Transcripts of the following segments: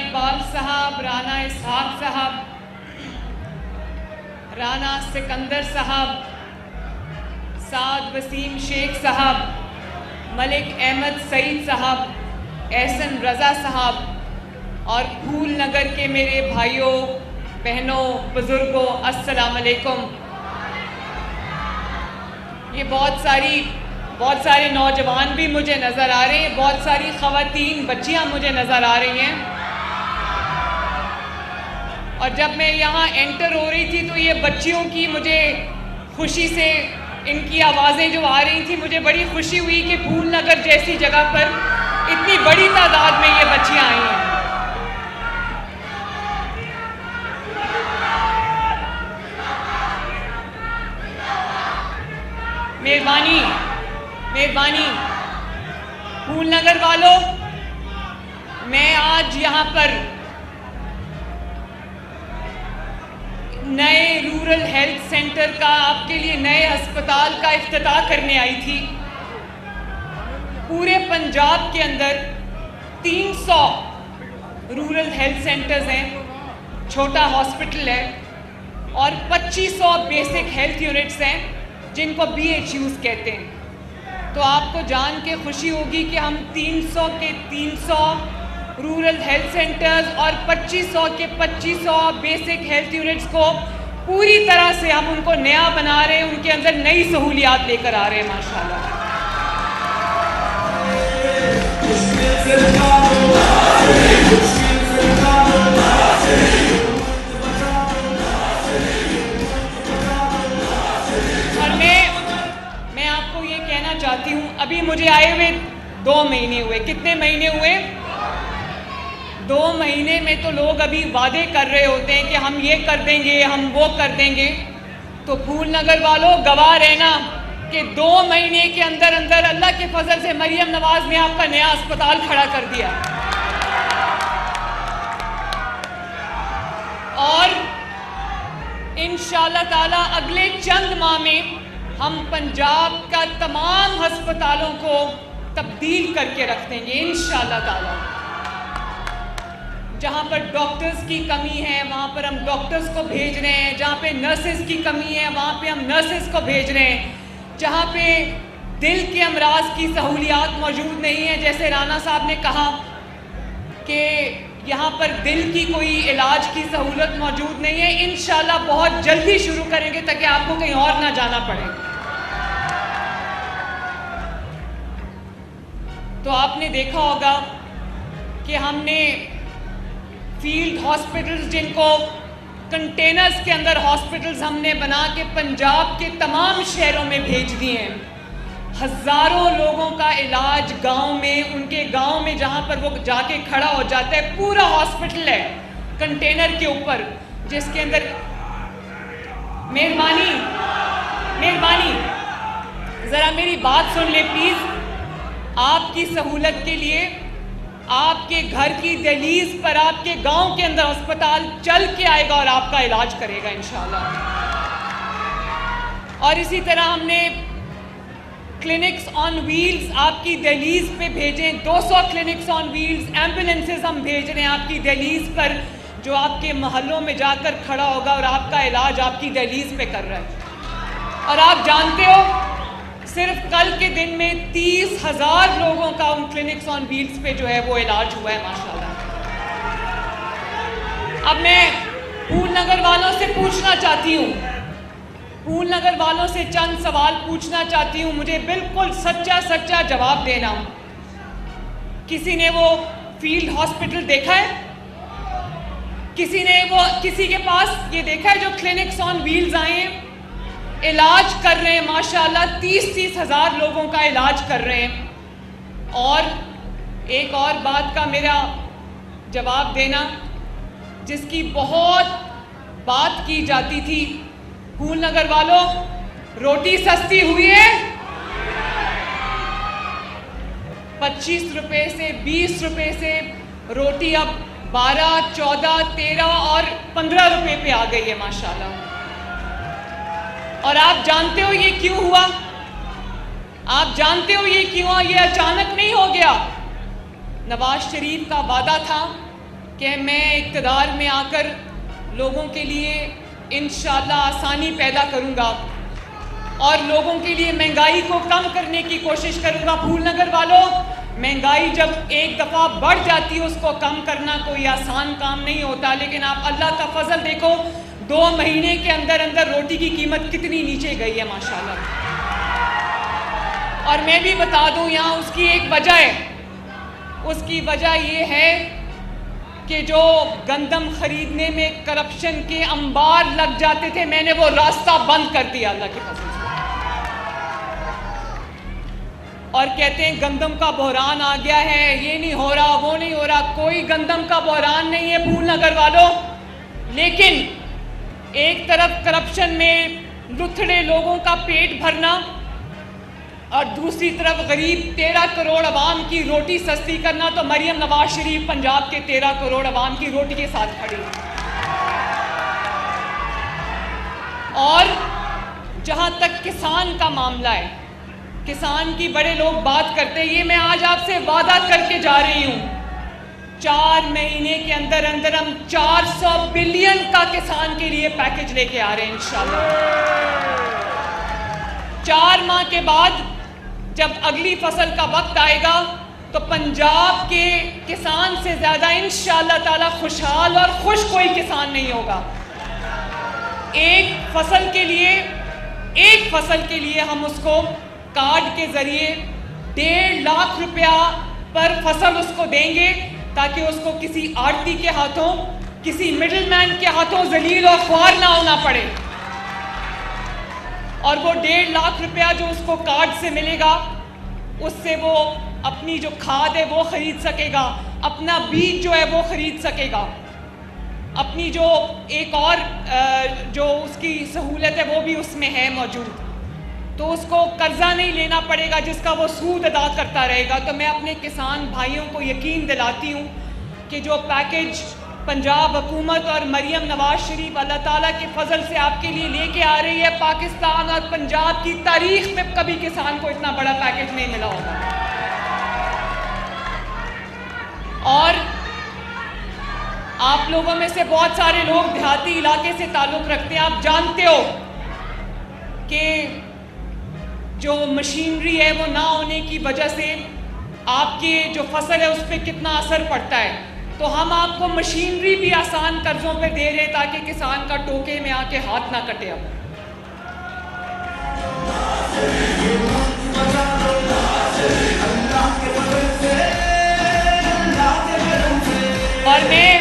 اقبال صاحب، رانا اسحاق صاحب، رانا سکندر صاحب، سعد وسیم شیخ صاحب، ملک احمد سعید صاحب، احسن رضا صاحب اور پھول نگر کے میرے بھائیوں بہنوں بزرگوں السلام علیکم۔ یہ بہت سارے نوجوان بھی مجھے نظر آ رہے ہیں، بہت ساری خواتین بچیاں مجھے نظر آ رہی ہیں، اور جب میں یہاں انٹر ہو رہی تھی تو یہ بچیوں کی مجھے خوشی سے ان کی آوازیں جو آ رہی تھیں، مجھے بڑی خوشی ہوئی کہ پھول نگر جیسی جگہ پر اتنی بڑی تعداد میں یہ بچیاں آئی ہیں۔ مہربانی پھول نگر والوں، میں آج یہاں پر نئے رورل ہیلتھ سینٹر کا، آپ کے لیے نئے ہسپتال کا افتتاح کرنے آئی تھی۔ پورے پنجاب کے اندر 300 رورل ہیلتھ سینٹرز ہیں، چھوٹا ہاسپٹل ہے، اور 2500 بیسک ہیلتھ یونٹس ہیں جن کو BHUs کہتے ہیں۔ تو آپ کو جان کے خوشی ہوگی کہ ہم 300 کے 300 رورل ہیلتھ سینٹرز اور 2500 کے 2500 بیسک ہیلتھ یونٹس کو پوری طرح سے ہم ان کو نیا بنا رہے ہیں، ان کے اندر نئی سہولیات لے کر آ رہے ہیں ماشاءاللہ۔ اور میں آپ کو یہ کہنا چاہتی ہوں، ابھی مجھے آئے ہوئے 2 مہینے ہوئے۔ کتنے مہینے ہوئے؟ 2 مہینے میں تو لوگ ابھی وعدے کر رہے ہوتے ہیں کہ ہم یہ کر دیں گے، ہم وہ کر دیں گے۔ تو پھول نگر والوں گواہ رہنا کہ 2 مہینے کے اندر اللہ کے فضل سے مریم نواز نے آپ کا نیا ہسپتال کھڑا کر دیا، اور انشاءاللہ تعالی اگلے چند ماہ میں ہم پنجاب کا تمام ہسپتالوں کو تبدیل کر کے رکھ دیں گے انشاءاللہ تعالی۔ جہاں پر ڈاکٹرز کی کمی ہے وہاں پر ہم ڈاکٹرز کو بھیج رہے ہیں، جہاں پہ نرسز کی کمی ہے وہاں پہ ہم نرسز کو بھیج رہے ہیں، جہاں پہ دل کے امراض کی سہولیات موجود نہیں ہیں، جیسے رانا صاحب نے کہا کہ یہاں پر دل کی کوئی علاج کی سہولت موجود نہیں ہے، انشاءاللہ بہت جلدی شروع کریں گے تاکہ آپ کو کہیں اور نہ جانا پڑے۔ تو آپ نے دیکھا ہوگا کہ ہم نے فیلڈ ہاسپٹلز، جن کو کنٹینرز کے اندر ہاسپٹلز ہم نے بنا کے پنجاب کے تمام شہروں میں بھیج دیے ہیں۔ ہزاروں لوگوں کا علاج گاؤں میں، ان کے گاؤں میں جہاں پر وہ جا کے کھڑا ہو جاتا ہے، پورا ہاسپٹل ہے کنٹینر کے اوپر، جس کے اندر مہربانی ذرا میری بات سن لیں پلیز۔ آپ کی سہولت کے لیے آپ کے گھر کی دہلیز پر آپ کے گاؤں کے اندر ہسپتال چل کے آئے گا اور آپ کا علاج کرے گا انشاءاللہ۔ اور اسی طرح ہم نے کلینکس آن ویلز آپ کی دہلیز پہ بھیجیں، 200 کلینکس آن ویلز، ایمبولینسز ہم بھیج رہے ہیں آپ کی دہلیز پر، جو آپ کے محلوں میں جا کر کھڑا ہوگا اور آپ کا علاج آپ کی دہلیز پہ کر رہا ہے۔ اور آپ جانتے ہو صرف کل کے دن میں 30,000 لوگوں کا ان کلینکس آن ویلز پہ جو ہے وہ علاج ہوا ہے ماشاءاللہ۔ اب میں پھول نگر والوں سے پوچھنا چاہتی ہوں، پھول نگر والوں سے چند سوال پوچھنا چاہتی ہوں، مجھے بالکل سچا جواب دینا۔ کسی نے وہ فیلڈ ہاسپٹل دیکھا ہے؟ کسی کے پاس یہ دیکھا ہے جو کلینکس آن ویلز آئے ہیں، علاج کر رہے ہیں ماشاءاللہ، 30,000 لوگوں کا علاج کر رہے ہیں؟ اور ایک اور بات کا میرا جواب دینا، جس کی بہت بات کی جاتی تھی، پھول نگر والوں روٹی سستی ہوئی ہے، 25 روپے سے 20 روپے سے روٹی اب 12, 14, 13 اور 15 روپے پہ آ گئی ہے ماشاءاللہ۔ اور آپ جانتے ہو یہ کیوں ہوا؟ آپ جانتے ہو یہ کیوں ہوا؟ یہ اچانک نہیں ہو گیا۔ نواز شریف کا وعدہ تھا کہ میں اقتدار میں آ کر لوگوں کے لیے انشاءاللہ آسانی پیدا کروں گا اور لوگوں کے لیے مہنگائی کو کم کرنے کی کوشش کروں گا۔ پھول نگر والوں، مہنگائی جب ایک دفعہ بڑھ جاتی ہے اس کو کم کرنا کوئی آسان کام نہیں ہوتا، لیکن آپ اللہ کا فضل دیکھو 2 مہینے کے اندر اندر روٹی کی قیمت کتنی نیچے گئی ہے ماشاءاللہ۔ اور میں بھی بتا دوں یہاں اس کی ایک وجہ ہے، اس کی وجہ یہ ہے کہ جو گندم خریدنے میں کرپشن کے انبار لگ جاتے تھے، میں نے وہ راستہ بند کر دیا اللہ کے فضل سے۔ اور کہتے ہیں گندم کا بحران آ گیا ہے، یہ نہیں ہو رہا، وہ نہیں ہو رہا۔ کوئی گندم کا بحران نہیں ہے پھول نگر والوں، لیکن ایک طرف کرپشن میں لتھڑے لوگوں کا پیٹ بھرنا اور دوسری طرف غریب 13 کروڑ عوام کی روٹی سستی کرنا، تو مریم نواز شریف پنجاب کے 13 کروڑ عوام کی روٹی کے ساتھ کھڑی۔ اور جہاں تک کسان کا معاملہ ہے، کسان کی بڑے لوگ بات کرتے ہیں، یہ میں آج آپ سے وعدہ کر کے جا رہی ہوں 4 مہینے کے اندر اندر ہم 400 بلین کا کسان کے لیے پیکج لے کے آ رہے ہیں انشاءاللہ۔ 4 ماہ کے بعد جب اگلی فصل کا وقت آئے گا تو پنجاب کے کسان سے زیادہ انشاءاللہ تعالی خوشحال اور خوش کوئی کسان نہیں ہوگا۔ ایک فصل کے لیے ہم اس کو کارڈ کے ذریعے 1.5 لاکھ روپیہ پر فصل اس کو دیں گے، تاکہ اس کو کسی آڑتی کے ہاتھوں، کسی مڈل مین کے ہاتھوں ذلیل اور خوار نہ ہونا پڑے۔ اور وہ 1.5 لاکھ روپیہ جو اس کو کارڈ سے ملے گا، اس سے وہ اپنی جو کھاد ہے وہ خرید سکے گا، اپنا بیج جو ہے وہ خرید سکے گا، اپنی جو ایک اور جو اس کی سہولت ہے وہ بھی اس میں ہے موجود، تو اس کو قرضہ نہیں لینا پڑے گا جس کا وہ سود ادا کرتا رہے گا۔ تو میں اپنے کسان بھائیوں کو یقین دلاتی ہوں کہ جو پیکج پنجاب حکومت اور مریم نواز شریف اللہ تعالیٰ کے فضل سے آپ کے لیے لے کے آ رہی ہے، پاکستان اور پنجاب کی تاریخ میں کبھی کسان کو اتنا بڑا پیکج نہیں ملا ہوگا۔ اور آپ لوگوں میں سے بہت سارے لوگ دیہاتی علاقے سے تعلق رکھتے ہیں، آپ جانتے ہو کہ جو مشینری ہے وہ نہ ہونے کی وجہ سے آپ کی جو فصل ہے اس پہ کتنا اثر پڑتا ہے، تو ہم آپ کو مشینری بھی آسان قرضوں پہ دے رہے ہیں تاکہ کسان کا ٹوکے میں آ کے ہاتھ نہ کٹے۔ اب اور میں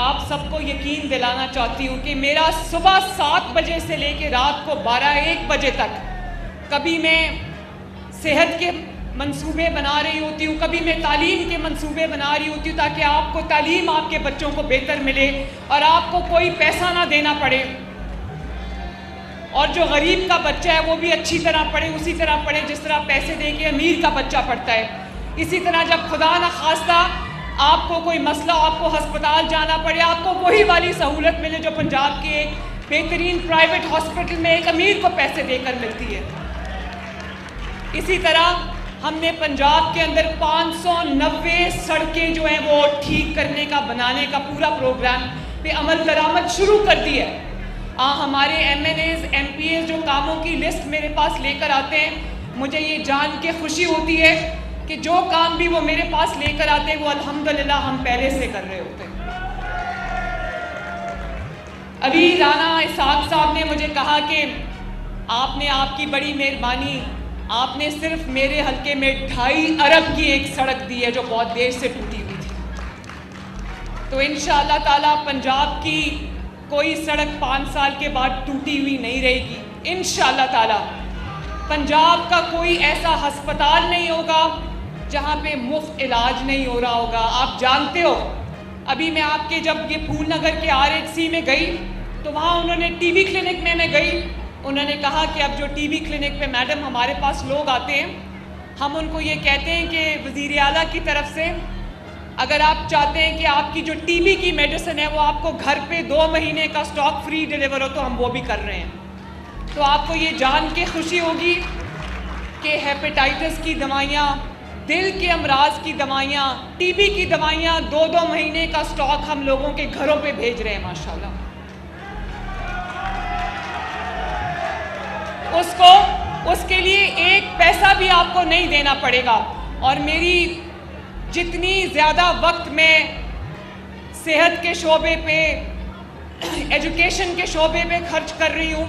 آپ سب کو یقین دلانا چاہتی ہوں کہ میرا صبح 7 بجے سے لے کے رات کو 12-1 بجے تک کبھی میں صحت کے منصوبے بنا رہی ہوتی ہوں، کبھی میں تعلیم کے منصوبے بنا رہی ہوتی ہوں تاکہ آپ کو تعلیم آپ کے بچوں کو بہتر ملے اور آپ کو کوئی پیسہ نہ دینا پڑے، اور جو غریب کا بچہ ہے وہ بھی اچھی طرح پڑھے، اسی طرح پڑھے جس طرح پیسے دے کے امیر کا بچہ پڑھتا ہے۔ اسی طرح جب خدا نہ خواستہ آپ کو کوئی مسئلہ، آپ کو ہسپتال جانا پڑے، آپ کو وہی والی سہولت ملے جو پنجاب کے ایک بہترین پرائیویٹ ہاسپٹل میں ایک امیر کو پیسے دے کر ملتی ہے۔ اسی طرح ہم نے پنجاب کے اندر 590 سڑکیں جو ہیں وہ ٹھیک کرنے کا، بنانے کا پورا پروگرام پہ عمل درآمد شروع کر دی ہے۔ ہمارے MNAs, MPAs جو کاموں کی لسٹ میرے پاس لے کر آتے ہیں، مجھے یہ جان کے خوشی ہوتی ہے کہ جو کام بھی وہ میرے پاس لے کر آتے ہیں وہ الحمدللہ ہم پہلے سے کر رہے ہوتے ہیں۔ ابھی رانا اسحاق صاحب نے مجھے کہا کہ آپ نے، آپ کی بڑی مہربانی، آپ نے صرف میرے حلقے میں 2.5 ارب کی ایک سڑک دی ہے جو بہت دیر سے ٹوٹی ہوئی تھی، تو انشاءاللہ تعالیٰ پنجاب کی کوئی سڑک 5 سال کے بعد ٹوٹی ہوئی نہیں رہے گی انشاءاللہ تعالیٰ۔ پنجاب کا کوئی ایسا ہسپتال نہیں ہوگا جہاں پہ مفت علاج نہیں ہو رہا ہوگا۔ آپ جانتے ہو، ابھی میں آپ کے جب یہ پھول نگر کے RHC میں گئی تو وہاں انہوں نے ٹی وی کلینک میں گئی، انہوں نے کہا کہ اب جو ٹی وی کلینک پہ میڈم ہمارے پاس لوگ آتے ہیں، ہم ان کو یہ کہتے ہیں کہ وزیر اعلیٰ کی طرف سے اگر آپ چاہتے ہیں کہ آپ کی جو ٹی بی کی میڈیسن ہے وہ آپ کو گھر پہ 2 مہینے کا سٹاک فری ڈیلیور ہو تو ہم وہ بھی کر رہے ہیں۔ تو آپ کو یہ جان کے خوشی ہوگی کہ ہیپیٹائٹس کی دوائیاں، دل کے امراض کی دوائیاں، ٹی بی کی دوائیاں 2 مہینے کا سٹاک ہم لوگوں کے گھروں پہ بھیج رہے ہیں ماشاءاللہ. اس کے لیے 1 پیسہ بھی آپ کو نہیں دینا پڑے گا. اور میری جتنی زیادہ وقت میں صحت کے شعبے پہ، ایجوکیشن کے شعبے پہ خرچ کر رہی ہوں،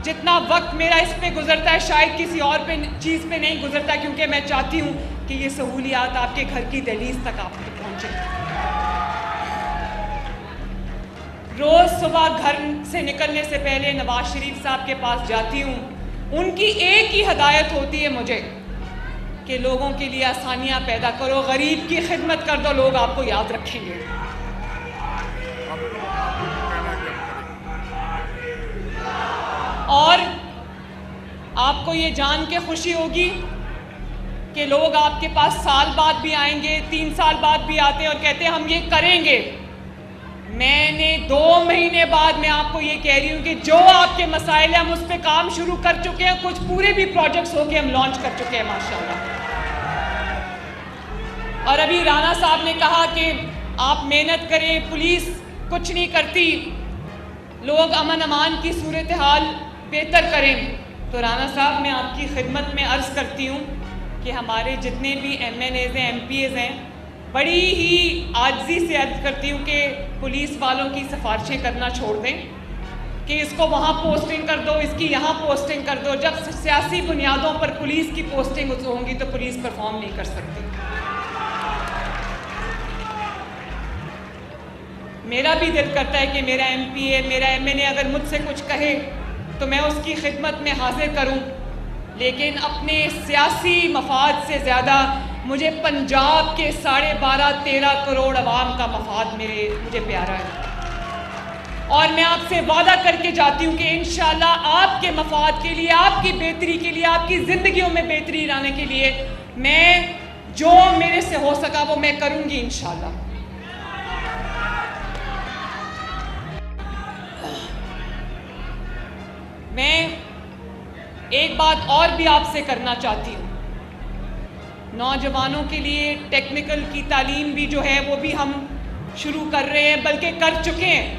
جتنا وقت میرا اس پہ گزرتا ہے شاید کسی اور چیز پہ نہیں گزرتا، کیونکہ میں چاہتی ہوں کہ یہ سہولیات آپ کے گھر کی دہلیز تک آپ تک پہنچے. روز صبح گھر سے نکلنے سے پہلے نواز شریف صاحب کے پاس جاتی ہوں. ان کی ایک ہی ہدایت ہوتی ہے مجھے کہ لوگوں کے لیے آسانیاں پیدا کرو، غریب کی خدمت کر دو، لوگ آپ کو یاد رکھیں گے. اور آپ کو یہ جان کے خوشی ہوگی کہ لوگ آپ کے پاس سال بعد بھی آئیں گے، 3 سال بعد بھی آتے اور کہتے ہیں ہم یہ کریں گے. میں نے 2 مہینے بعد میں آپ کو یہ کہہ رہی ہوں کہ جو آپ کے مسائل ہیں ہم اس پہ کام شروع کر چکے ہیں، کچھ پورے بھی پروجیکٹس ہو کے ہم لانچ کر چکے ہیں ماشاءاللہ. اور ابھی رانا صاحب نے کہا کہ آپ محنت کریں، پولیس کچھ نہیں کرتی، لوگ امن امان کی صورتحال بہتر کریں. تو رانا صاحب میں آپ کی خدمت میں عرض کرتی ہوں کہ ہمارے جتنے بھی ایم این ایز ہیں، ایم پی ایز ہیں، بڑی ہی عاجزی سے عرض کرتی ہوں کہ پولیس والوں کی سفارشیں کرنا چھوڑ دیں کہ اس کو وہاں پوسٹنگ کر دو، اس کی یہاں پوسٹنگ کر دو. جب سیاسی بنیادوں پر پولیس کی پوسٹنگ ہوں گی تو پولیس پرفارم نہیں کر سکتی. میرا بھی دل کرتا ہے کہ میرا ایم پی اے، میرا ایم این اے اگر مجھ سے کچھ کہے تو میں اس کی خدمت میں حاضر کروں، لیکن اپنے سیاسی مفاد سے زیادہ مجھے پنجاب کے 12.5-13 کروڑ عوام کا مفاد مجھے پیارا ہے. اور میں آپ سے وعدہ کر کے جاتی ہوں کہ انشاءاللہ آپ کے مفاد کے لیے، آپ کی بہتری کے لیے، آپ کی زندگیوں میں بہتری لانے کے لیے میں جو میرے سے ہو سکا وہ میں کروں گی انشاءاللہ. میں ایک بات اور بھی آپ سے کرنا چاہتی ہوں. نوجوانوں کے لیے ٹیکنیکل کی تعلیم بھی جو ہے وہ بھی ہم شروع کر رہے ہیں، بلکہ کر چکے ہیں.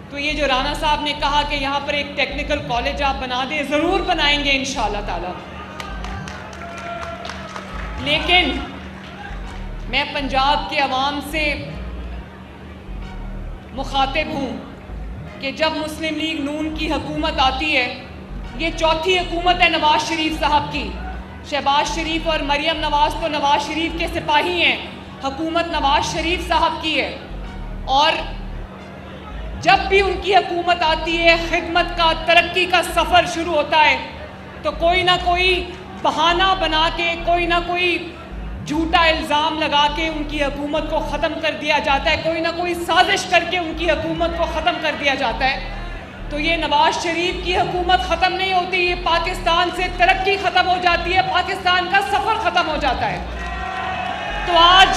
تو یہ جو رانا صاحب نے کہا کہ یہاں پر ایک ٹیکنیکل کالج آپ بنا دیں، ضرور بنائیں گے انشاءاللہ تعالی. لیکن میں پنجاب کے عوام سے مخاطب ہوں کہ جب مسلم لیگ نون کی حکومت آتی ہے، یہ 4تھی حکومت ہے نواز شریف صاحب کی. شہباز شریف اور مریم نواز تو نواز شریف کے سپاہی ہیں، حکومت نواز شریف صاحب کی ہے. اور جب بھی ان کی حکومت آتی ہے، خدمت کا، ترقی کا سفر شروع ہوتا ہے تو کوئی نہ کوئی بہانہ بنا کے، کوئی نہ کوئی جھوٹا الزام لگا کے ان کی حکومت کو ختم کر دیا جاتا ہے، کوئی نہ کوئی سازش کر کے ان کی حکومت کو ختم کر دیا جاتا ہے. تو یہ نواز شریف کی حکومت ختم نہیں ہوتی، یہ پاکستان سے ترقی ختم ہو جاتی ہے، پاکستان کا سفر ختم ہو جاتا ہے. تو آج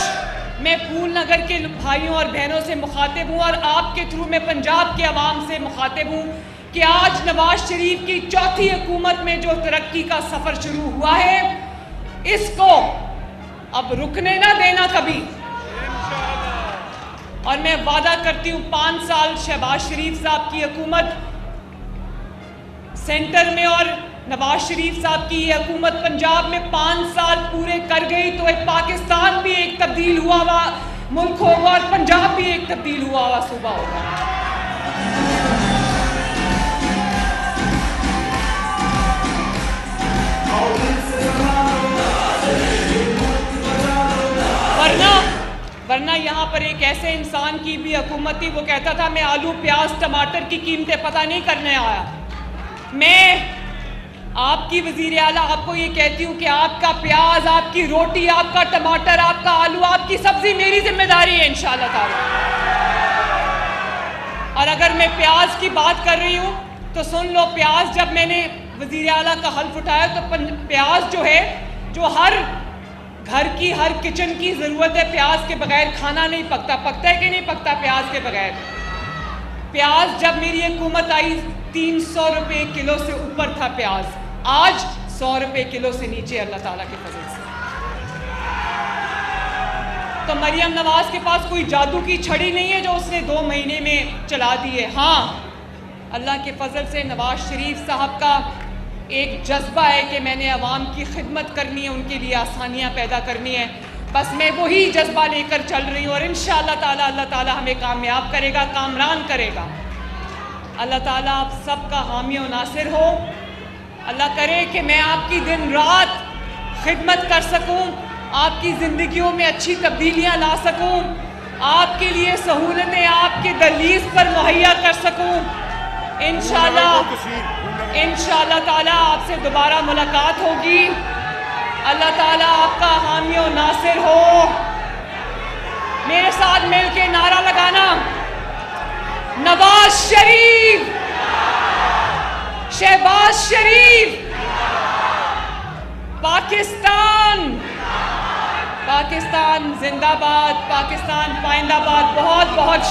میں پھول نگر کے بھائیوں اور بہنوں سے مخاطب ہوں اور آپ کے تھرو میں پنجاب کے عوام سے مخاطب ہوں کہ آج نواز شریف کی 4تھی حکومت میں جو ترقی کا سفر شروع ہوا ہے، اس کو اب رکنے نہ دینا کبھی. اور میں وعدہ کرتی ہوں 5 سال شہباز شریف صاحب کی حکومت سینٹر میں اور نواز شریف صاحب کی یہ حکومت پنجاب میں 5 سال پورے کر گئی تو ایک پاکستان بھی ایک تبدیل ہوا ہوا ملک ہوگا اور پنجاب بھی ایک تبدیل ہوا ہوا صوبہ ہوگا. ورنہ یہاں پر ایک ایسے انسان کی بھی حکومت تھی، وہ کہتا تھا میں آلو پیاز ٹماٹر کی قیمتیں پتہ نہیں کرنے آیا. میں آپ کی وزیر اعلیٰ آپ کو یہ کہتی ہوں کہ آپ کا پیاز، آپ کی روٹی، آپ کا ٹماٹر، آپ کا آلو، آپ کی سبزی میری ذمہ داری ہے انشاءاللہ تعالی. اور اگر میں پیاز کی بات کر رہی ہوں تو سن لو، پیاز جب میں نے وزیر اعلیٰ کا حلف اٹھایا تو پیاز جو ہے، جو ہر گھر کی ہر کچن کی ضرورت ہے، پیاز کے بغیر کھانا نہیں پکتا. پکتا ہے کہ نہیں پکتا پیاز کے بغیر؟ پیاز جب میری حکومت آئی 300 روپے کلو سے اوپر تھا پیاز، آج 100 روپے کلو سے نیچے اللہ تعالیٰ کے فضل سے. تو مریم نواز کے پاس کوئی جادو کی چھڑی نہیں ہے جو اس نے 2 مہینے میں چلا دی ہے. ہاں اللہ کے فضل سے نواز شریف صاحب کا ایک جذبہ ہے کہ میں نے عوام کی خدمت کرنی ہے, ان کے لیے آسانیاں پیدا کرنی ہے. بس میں وہی جذبہ لے کر چل رہی ہوں اور انشاءاللہ تعالی اللہ تعالی ہمیں کامیاب کرے گا, کامران کرے گا. اللہ تعالیٰ آپ سب کا حامی و ناصر ہو. اللہ کرے کہ میں آپ کی دن رات خدمت کر سکوں, آپ کی زندگیوں میں اچھی تبدیلیاں لا سکوں, آپ کے لیے سہولتیں آپ کے دہلیز پر مہیا کر سکوں. انشاءاللہ تعالیٰ آپ سے دوبارہ ملاقات ہوگی. اللہ تعالیٰ آپ کا حامی و ناصر ہو. میرے ساتھ مل کے نعرہ لگانا, نواز شریف, شہباز شریف, پاکستان, پاکستان زندہ باد, پاکستان پائندہ باد. بہت بہت